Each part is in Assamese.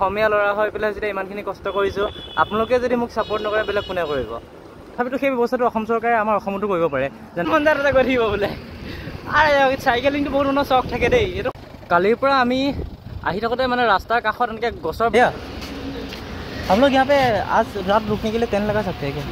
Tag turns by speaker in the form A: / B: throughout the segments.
A: অসমীয়া ল'ৰা হৈ পেলাই যেতিয়া ইমানখিনি কষ্ট কৰিছোঁ, আপোনালোকে যদি মোক ছাপোৰ্ট নকৰে বেলেগ কোনে কৰিব? তথাপিতো সেই ব্যৱস্থাটো অসম চৰকাৰে আমাৰ অসমতো কৰিব পাৰে। যেন মন যায় তাতে গৈ থাকিব বোলে। আৰু চাইকেলিংটো বহুত ধৰণৰ চখ থাকে দেই। এইটো কালিৰ পৰা আমি আহি থাকোঁতে মানে ৰাস্তাৰ কাষত এনেকৈ গছৰ বেয়া हम लोग यहाँ पे आज रात रुकने के लिए टेंट लगा सकते हैं क्या?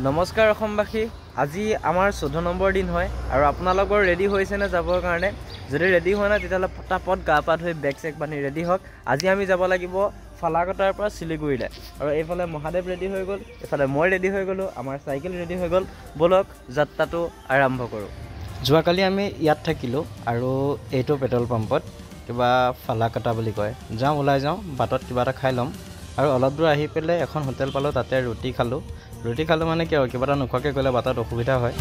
A: নমস্কাৰ অসমবাসী, আজি আমাৰ 14 নম্বৰ দিন হয় আৰু আপোনালোকৰ ৰেডি হৈছেনে যাবৰ কাৰণে? যদি ৰেডি হোৱা নাই তেতিয়াহ'লে ফটাফট গা পা ধুই বেগ চেগ বান্ধি ৰেডি হওক। আজি আমি যাব লাগিব ফালাকটাৰ পৰা শিলিগুৰিলৈ। আৰু এইফালে মহাদেৱ ৰেডি হৈ গ'ল, এইফালে মই ৰেডি হৈ গ'লোঁ, আমাৰ চাইকেল ৰেডি হৈ গ'ল। ব'লক যাত্ৰাটো আৰম্ভ কৰোঁ। যোৱাকালি আমি ইয়াত থাকিলোঁ আৰু এইটো পেট্ৰল পাম্পত কিবা ফালাকটা বুলি কয়। যাওঁ, ওলাই যাওঁ, বাটত কিবা এটা খাই ল'ম। আৰু অলপ দূৰ আহি পেলাই এখন হোটেল পালোঁ, তাতে ৰুটি খালোঁ মানে কি আৰু কিবা এটা নোখোৱাকৈ গ'লে বাটত অসুবিধা হয়।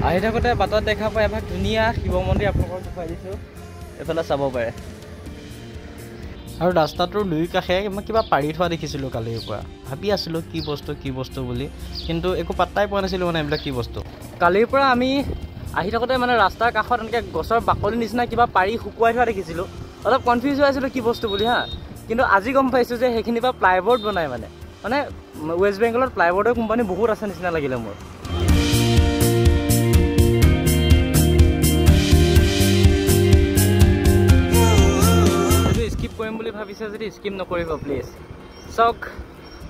A: আহি থাকোঁতে বাটত দেখা পাই এভাগ ধুনীয়া শিৱ মন্দিৰ আপোনালোকক দেখুৱাই দিছোঁ, এইফালে চাব পাৰে। আৰু ৰাস্তাটোৰ দুই কাষে মই কিবা পাৰি থোৱা দেখিছিলোঁ কালিৰ পৰা। ভাবি আছিলোঁ কি বস্তু বুলি, কিন্তু একো পাত্তাই পোৱা নাছিলোঁ মানে এইবিলাক কি বস্তু। কালিৰ পৰা আমি আহি থাকোঁতে মানে ৰাস্তাৰ কাষত এনেকৈ গছৰ বাকলিৰ নিচিনা কিবা পাৰি শুকুৱাই থোৱা দেখিছিলোঁ। অলপ কনফিউজ হৈ আছিলোঁ কি বস্তু বুলি কিন্তু আজি গম পাইছোঁ যে সেইখিনিৰ পৰা প্লাইবৰ্ড বনায় মানে ৱেষ্ট বেংগলত প্লাইবৰ্ডৰ কোম্পানী বহুত আছে নিচিনা লাগিলে মোৰ। যদি স্কিপ কৰিম বুলি ভাবিছে যদি স্কিপ নকৰিব প্লিজ। চাওক,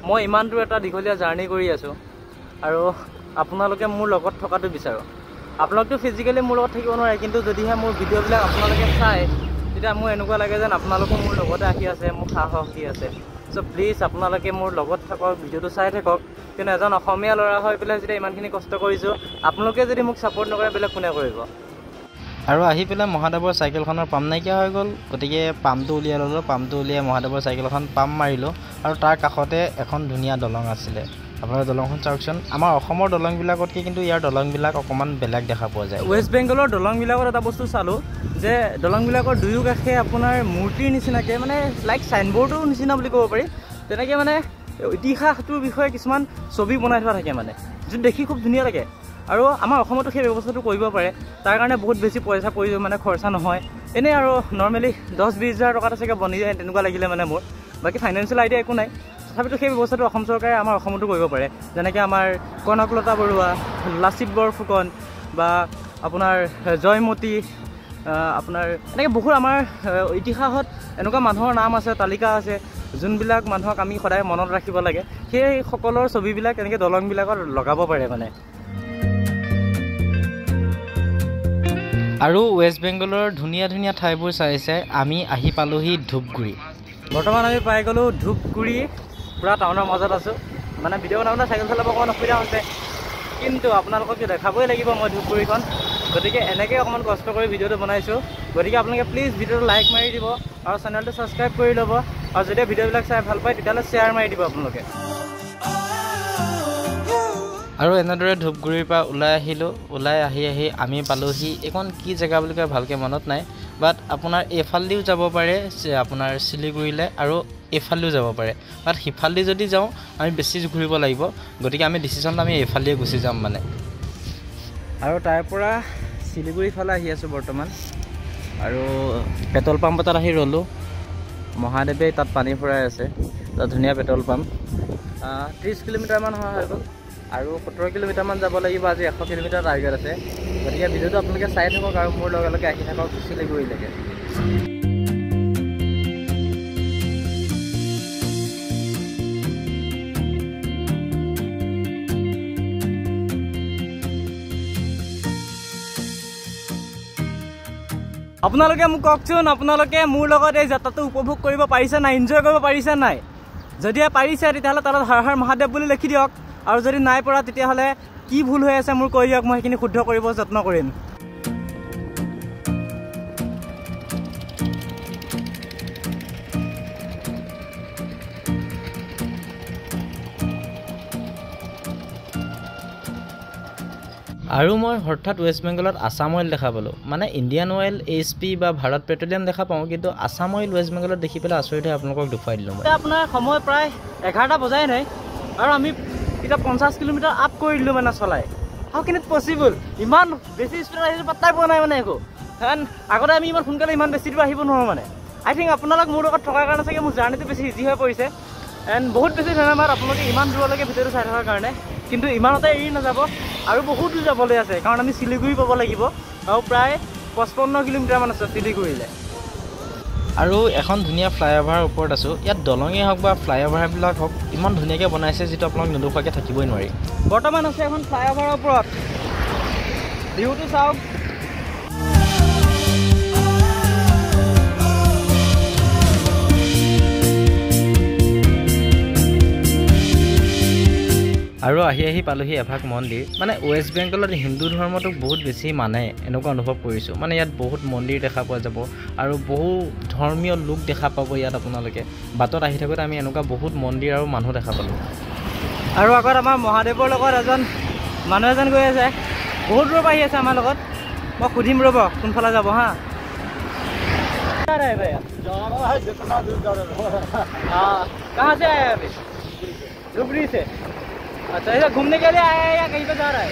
A: মই ইমান দূৰ এটা দীঘলীয়া জাৰ্ণি কৰি আছোঁ আৰু আপোনালোকে মোৰ লগত থকাটো বিচাৰোঁ। আপোনালোকতো ফিজিকেলি মোৰ লগত থাকিব নোৱাৰে, কিন্তু যদিহে মোৰ ভিডিঅ'বিলাক আপোনালোকে চায় তেতিয়া মোৰ এনেকুৱা লাগে যেন আপোনালোকো মোৰ লগতে আহি আছে, মোক সাহস দি আছে। চ' প্লিজ আপোনালোকে মোৰ লগত থাকক, ভিডিঅ'টো চাই থাকক। কিন্তু এজন অসমীয়া ল'ৰা হৈ পেলাই যেতিয়া ইমানখিনি কষ্ট কৰিছোঁ, আপোনালোকে যদি মোক ছাপোৰ্ট নকৰে বেলেগ কোনে কৰিব? আৰু আহি পেলাই মহাদেৱৰ চাইকেলখনৰ পাম্প নাইকিয়া হৈ গ'ল, গতিকে পাম্পটো উলিয়াই ল'লোঁ। পাম্পটো উলিয়াই মহাদেৱৰ চাইকেলখন পাম্প মাৰিলোঁ আৰু তাৰ কাষতে এখন ধুনীয়া দলং আছিলে। আপোনালোকে দলংখন চাওকচোন। আমাৰ অসমৰ দলংবিলাকতকৈ কিন্তু ইয়াৰ দলংবিলাক অকণমান বেলেগ দেখা পোৱা যায়। ৱেষ্ট বেংগলৰ দলংবিলাকত এটা বস্তু চালোঁ যে দলংবিলাকৰ দুয়ো কাষে আপোনাৰ মূৰ্তিৰ নিচিনাকৈ লাইক চাইনবৰ্ডৰ নিচিনা বুলি ক'ব পাৰি, তেনেকৈ ইতিহাসটোৰ বিষয়ে কিছুমান ছবি বনাই থোৱা থাকে যিটো দেখি খুব ধুনীয়া লাগে। আৰু আমাৰ অসমতো সেই ব্যৱস্থাটো কৰিব পাৰে, তাৰ কাৰণে বহুত বেছি পইচা খৰচা নহয়। এনেই আৰু নৰ্মেলি 10-20 হাজাৰ টকাতে চাগে বনি যায় তেনেকুৱা লাগিলে মোৰ। বাকী ফাইনেন্সিয়েল আইডিয়া একো নাই, তথাপিতো সেই ব্যৱস্থাটো অসম চৰকাৰে আমাৰ অসমতো কৰিব পাৰে। যেনেকৈ আমাৰ কনকলতা বৰুৱা, লাচিত বৰফুকন বা আপোনাৰ জয়মতী, আপোনাৰ এনেকৈ বহুত আমাৰ ইতিহাসত এনেকুৱা মানুহৰ নাম আছে, তালিকা আছে, যোনবিলাক মানুহক আমি সদায় মনত ৰাখিব লাগে। সেই সকলৰ ছবিবিলাক এনেকৈ দলংবিলাকত লগাব পাৰে আৰু ৱেষ্ট বেংগলৰ ধুনীয়া ধুনীয়া ঠাইবোৰ চাই চাই আমি আহি পালোহি ধূপগুৰি। বৰ্তমান আমি পাই গ'লোঁ ধূপগুৰি, পূৰা টাউনৰ মাজত আছোঁ। ভিডিঅ' বনাবলৈ চাইকেল চলাব অকণমান অসুবিধা হৈছে, কিন্তু আপোনালোকক দেখাবই লাগিব মই ধূপগুৰিখন। গতিকে এনেকৈ অকণমান কষ্ট কৰি ভিডিঅ'টো বনাইছোঁ। গতিকে আপোনালোকে প্লিজ ভিডিঅ'টো লাইক মাৰি দিব আৰু চেনেলটো ছাবস্ক্ৰাইব কৰি ল'ব। আৰু যেতিয়া ভিডিঅ'বিলাক চাই ভাল পায় তেতিয়াহ'লে শ্বেয়াৰ মাৰি দিব আপোনালোকে। আৰু এনেদৰে ধূপগুৰিৰ পৰা ওলাই আহিলোঁ। ওলাই আহি আমি পালোহি এইখন কি জেগা বুলি কয় ভালকৈ মনত নাই, বাট আপোনাৰ এইফালেদিও যাব পাৰে আপোনাৰ শিলিগুৰিলৈ, আৰু এইফালেও যাব পাৰে। বাট সিফালেদি যদি যাওঁ আমি বেছি ঘূৰিব লাগিব, গতিকে আমি ডিচিশ্যনটো আমি এইফালেদিয়ে গুচি যাম আৰু তাৰ পৰা শিলিগুৰি ফালে আহি আছোঁ বৰ্তমান। আৰু পেট্ৰল পাম্প এটাত আহি ৰ'লোঁ। মহাদেৱে তাত পানী ভৰাই আছে, তাত ধুনীয়া পেট্ৰল পাম্প। 30 কিলোমিটাৰমান হৈ গ'ল আৰু 17 কিলোমিটাৰমান যাব লাগিব। আজি 100 কিলোমিটাৰ টাৰ্গেট আছে। গতিকে ভিডিঅ'টো আপোনালোকে চাই থাকক আৰু মোৰ লগে আহি থাকক শিলিগুৰিলৈকে। আপোনালোকে মোক কওকচোন, আপোনালোকে মোৰ লগত এই যাত্ৰাটো উপভোগ কৰিব পাৰিছে নাই, এনজয় কৰিব পাৰিছে নাই? যদিহে পাৰিছে তেতিয়াহ'লে তাত হৰ হৰ মহাদেৱ বুলি লিখি দিয়ক, আৰু যদি নাই পৰা তেতিয়াহ'লে কি ভুল হৈ আছে মোৰ কৈ দিয়ক, মই সেইখিনি শুদ্ধ কৰিব যত্ন কৰিম। আৰু মই হঠাৎ ৱেষ্ট বেংগলত আছাম অইল দেখা পালোঁ। ইণ্ডিয়ান অইল, HP বা ভাৰত পেট্ৰলিয়াম দেখা পাওঁ, কিন্তু আছাম অইল ৱেষ্ট বেংগলত দেখি পেলাই আচৰিত হৈ আপোনালোকক দেখুৱাই দিলোঁ। আপোনাৰ সময় প্ৰায় 11টা বজাই নাই আৰু আমি এতিয়া 50 কিলোমিটাৰ আপ কৰি দিলোঁ চলাই। হাউ কেন ইট পচিবল ইমান বেছি স্পীডত আহিছে পাত্তাই পোৱা নাই মানে একো কাৰণ আগতে আমি ইমান সোনকালে ইমান বেছি দূৰ আহিব নোৱাৰোঁ মানে আই থিংক আপোনালোক মোৰ লগত থকাৰ কাৰণে চাগে মোৰ জাৰ্ণিটো বেছি ইজি হৈ পৰিছে এণ্ড বহুত বেছি ধন্যবাদ আপোনালোকে ইমান দূৰলৈকে ভিডিঅ'টো চাই থকাৰ কাৰণে কিন্তু ইমানতে এৰি নাযাব আৰু বহুত দূৰ যাবলৈ আছে কাৰণ আমি শিলিগুৰি পাব লাগিব আৰু প্ৰায় 55 কিলোমিটাৰমান আছে শিলিগুৰিলৈ আৰু এখন ধুনীয়া ফ্লাইঅভাৰৰ ওপৰত আছোঁ ইয়াত দলঙেই হওক বা ফ্লাইঅভাৰবিলাক হওক ইমান ধুনীয়াকৈ বনাইছে যিটো আপোনালোক নেদেখুৱাকৈ থাকিবই নোৱাৰি বৰ্তমান আছে এখন ফ্লাইঅভাৰৰ ওপৰত ভিউটো চাওক আৰু আহি পালোহি এভাগ মন্দিৰ মানে ৱেষ্ট বেংগলত হিন্দু ধৰ্মটোক বহুত বেছি মানে এনেকুৱা অনুভৱ কৰিছোঁ মানে ইয়াত বহুত মন্দিৰ দেখা পোৱা যাব আৰু বহু ধৰ্মীয় লোক দেখা পাব ইয়াত আপোনালোকে বাটত আহি থাকোঁতে আমি এনেকুৱা বহুত মন্দিৰ আৰু মানুহ দেখা পালোঁ আৰু আগত আমাৰ মহাদেৱৰ লগত এজন মানুহ এজন গৈ আছে বহুত দূৰৰ পৰা আহি আছে আমাৰ লগত মই সুধিম ৰ'ব কোনফালে যাব হা कहाँ से आए अभी धुबरी से अच्छा इधर घूमने के लिए आया है या कहीं पे जा रहा है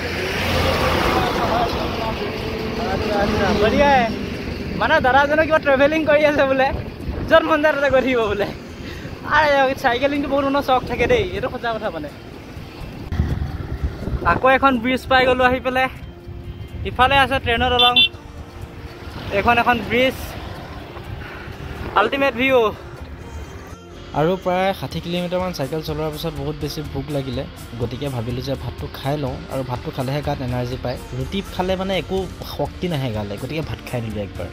A: अच्छा बढ़िया है माना दादाजनक कितना ट्रेवलिंग কৰি আছে বোলে য'ত মন যায় তাতে গৈ থাকিব বোলে আৰু চাইকেলিংটো বহুত মানুহৰ চখ থাকে দেই এইটো সঁচা কথা মানে আকৌ এখন ব্ৰিজ পাই গ'লোঁ আহি পেলাই ইফালে আছে ট্ৰেইনৰ দলং এখন ব্ৰিজ আল্টিমেট ভিউ আৰু প্ৰায় 60 কিলোমিটাৰমান চাইকেল চলোৱাৰ পিছত বহুত বেছি ভোক লাগিলে গতিকে ভাবিলোঁ যে ভাতটো খাই লওঁ আৰু ভাতটো খালেহে গাত এনাৰ্জি পায় ৰুটি খালে মানে একো শক্তি নাহে গালে গতিকে ভাত খাই দিলোঁ একবাৰ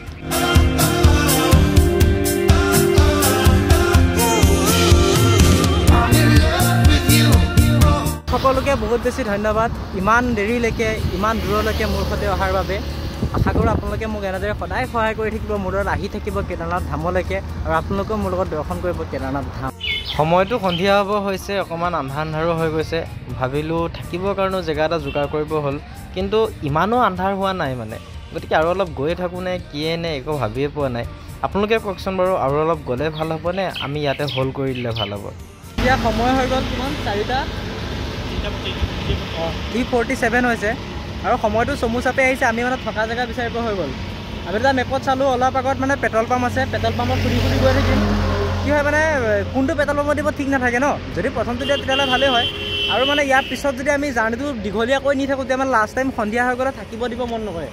A: সকলোকে বহুত বেছি ধন্যবাদ ইমান দেৰিলৈকে ইমান দূৰলৈকে মোৰ সৈতে অহাৰ বাবে আশা কৰোঁ আপোনালোকে মোক এনেদৰে সদায় সহায় কৰি থাকিব মোৰ লগত আহি থাকিব কেদাৰনাথ ধামলৈকে আৰু আপোনালোকেও মোৰ লগত দৰ্শন কৰিব কেদাৰনাথ ধাম সময়টো সন্ধিয়া হ'ব হৈছে অকণমান আন্ধাৰো হৈ গৈছে ভাবিলোঁ থাকিবৰ কাৰণেও জেগা এটা যোগাৰ কৰিব হ'ল কিন্তু ইমানো আন্ধাৰ হোৱা নাই মানে গতিকে আৰু অলপ গৈ থাকোঁ নে কিয়ে নে একো ভাবিয়ে পোৱা নাই আপোনালোকে কওকচোন বাৰু আৰু অলপ গ'লে ভাল হ'বনে আমি ইয়াতে হোল্ড কৰি দিলে ভাল হ'ব এতিয়া সময় হৈ গ'ল কিমান 4টা 3:47 হৈছে আৰু সময়টো চমু চাপে আহিছে আমি মানে থকা জেগা বিচাৰিব হৈ গ'ল আমি এটা মেপত চালোঁ অলপ আগত মানে পেট্ৰল পাম্প আছে পেট্ৰল পাম্পত সুধি গৈ থাকিম কি হয় মানে কোনটো পেট্ৰল পাম্পত দিব ঠিক নাথাকে ন যদি প্ৰথমটো দিয়ে তেতিয়াহ'লে ভালেই হয় আৰু মানে ইয়াৰ পিছত যদি আমি জাৰ্ণিটো দীঘলীয়া কৰি নি থাকোঁ তেতিয়া মানে লাষ্ট টাইম সন্ধিয়া হৈ গ'লে থাকিব দিব মন নকৰে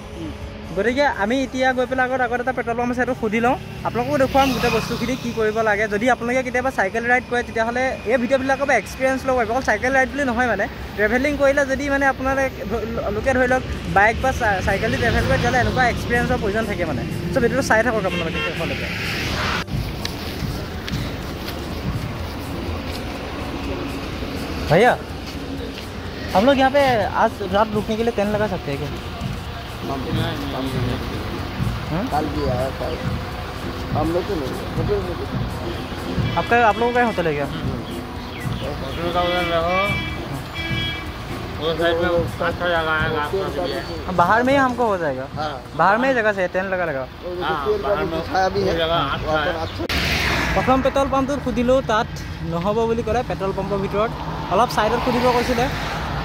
A: গতিকে আমি এতিয়া গৈ পেলাই আগত এটা পেট্ৰল পাম্প আছে সেইটো সুধি লওঁ আপোনালোকো দেখুৱাম গোটেই বস্তুখিনি কি কৰিব লাগে যদি আপোনালোকে কেতিয়াবা চাইকেল ৰাইড কৰে তেতিয়াহ'লে এই ভিডিঅ'বিলাকৰ পৰা এক্সপিৰিয়েঞ্চ ল'ব পাৰিব অকল চাইকেল ৰাইড বুলি নহয় মানে ট্ৰেভেলিং কৰিলে যদি মানে আপোনালোকে ধৰি লওক বাইক বা চাইকেল দি ট্ৰেভেল কৰে তেতিয়াহ'লে এনেকুৱা এক্সপিৰিয়েঞ্চৰ প্ৰয়োজন থাকে মানে চ' ভিডিঅ'টো চাই থাকক আপোনালোকে শেষলৈকে भैया हम लोग यहाँ पे आज रात रुकने के लिए टेंट लगा सकते हैं क्या
B: कल भी आया कल हम लोग तो नहीं होटल में
A: आप लोगों का होटल है क्या
C: होटल का उधर रहो वो साइड में अच्छा जगह है आपका
A: बाहर में ही हमको हो जाएगा
B: हाँ
A: बाहर में ही जगह से टेंट लगा
B: छाया भी है
A: प्रथम पेट्रोल पाम्पটোত সুধিলোঁ তাত নহ'ব বুলি ক'লে পেট্ৰল পাম্পৰ ভিতৰত অলপ ছাইডত সুধিব কৈছিলে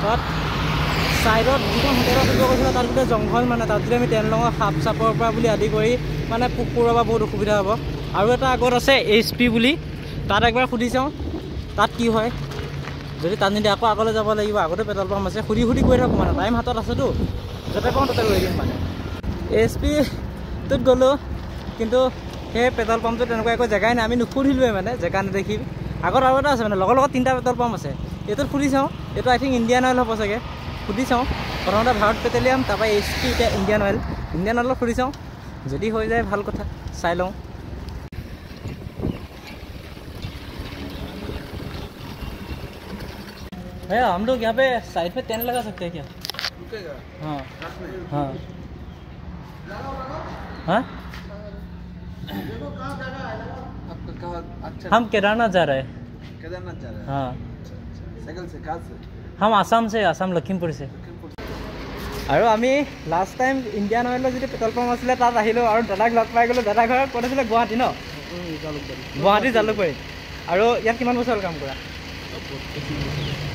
A: তাত ছাইডত যিখন হোটেলত সুধিব কৈছিলে তাত গোটেই জংঘল মানে তাত যদি আমি টেণ্ট লওঁ সাপ চাপৰ পৰা বুলি আদি কৰি মানে পোক পৰুৱাৰ পৰা বহুত অসুবিধা হ'ব আৰু এটা আগত আছে HP বুলি তাত একবাৰ সুধি চাওঁ তাত কি হয় যদি তাত নিদি আকৌ আগলৈ যাব লাগিব আগতে পেট্ৰল পাম্প আছে সুধি গৈ থাকোঁ মানে টাইম হাতত আছেতো য'তে পাওঁ তাতে লৈ দিম মানে HP-টোত গ'লোঁ কিন্তু সেই পেট্ৰল পাম্পটোত তেনেকুৱা একো জেগাই নাই আমি নুসুধিলোৱে মানে জেগা নেদেখি আগত আৰু এটা আছে মানে লগৰ 3টা পেট্ৰল পাম্প আছে এইটোত সুধি চাওঁ এইটো আই থিংক ইণ্ডিয়ান অইল হ'ব চাগে সুধি চাওঁ প্ৰথমতে ভাৰত পেট্ৰলিয়াম তাৰপৰা HP এতিয়া ইণ্ডিয়ান অইলত সুধি চাওঁ যদি হৈ যায় ভাল কথা চাই লওঁ भैया हम लोग यहाँ पे साइड पे टेंट लगा सकते हैं क्या
B: रुकेगा
A: हाँ हाँ हाँ
B: आपका कहाँ अच्छा
A: हम केदारनाथ जा रहे हैं
B: केदारनाथ जा रहे हैं
A: हाँ
B: साइकिल से कहाँ से
A: हम आसाम लखीमपुर से আৰু আমি লাষ্ট টাইম ইণ্ডিয়ান অইলৰ যিটো পেট্ৰল পাম্প আছিলে তাত আহিলোঁ আৰু দাদাক লগ পাই গ'লোঁ দাদা ঘৰ ক'ত আছিলে গুৱাহাটী ন গুৱাহাটী জালুকবাৰী আৰু ইয়াত কিমান বছৰ হ'ল কাম কৰা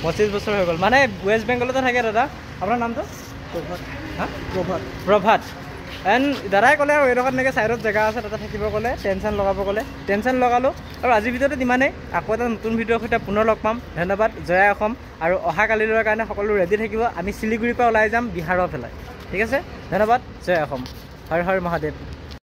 A: 25 বছৰ হৈ গ'ল মানে ৱেষ্ট বেংগলতে থাকে দাদা আপোনাৰ নামটো হা প্ৰভাত এণ্ড দাদাই ক'লে আৰু এইডোখৰত এনেকৈ ছাইডত জেগা আছে তাতে থাকিব ক'লে টেনশ্যন লগাব ক'লে টেনশ্যন লগালোঁ আৰু আজিৰ ভিডিঅ'টো ইমানেই আকৌ এটা নতুন ভিডিঅ'ৰ সৈতে পুনৰ লগ পাম ধন্যবাদ জয় অসম আৰু অহা কালিলৈৰ কাৰণে সকলো ৰেডি থাকিব আমি শিলিগুৰিৰ পৰা ওলাই যাম বিহাৰৰ ফালে ঠিক আছে ধন্যবাদ জয় অসম হৰ হৰ মহাদেৱ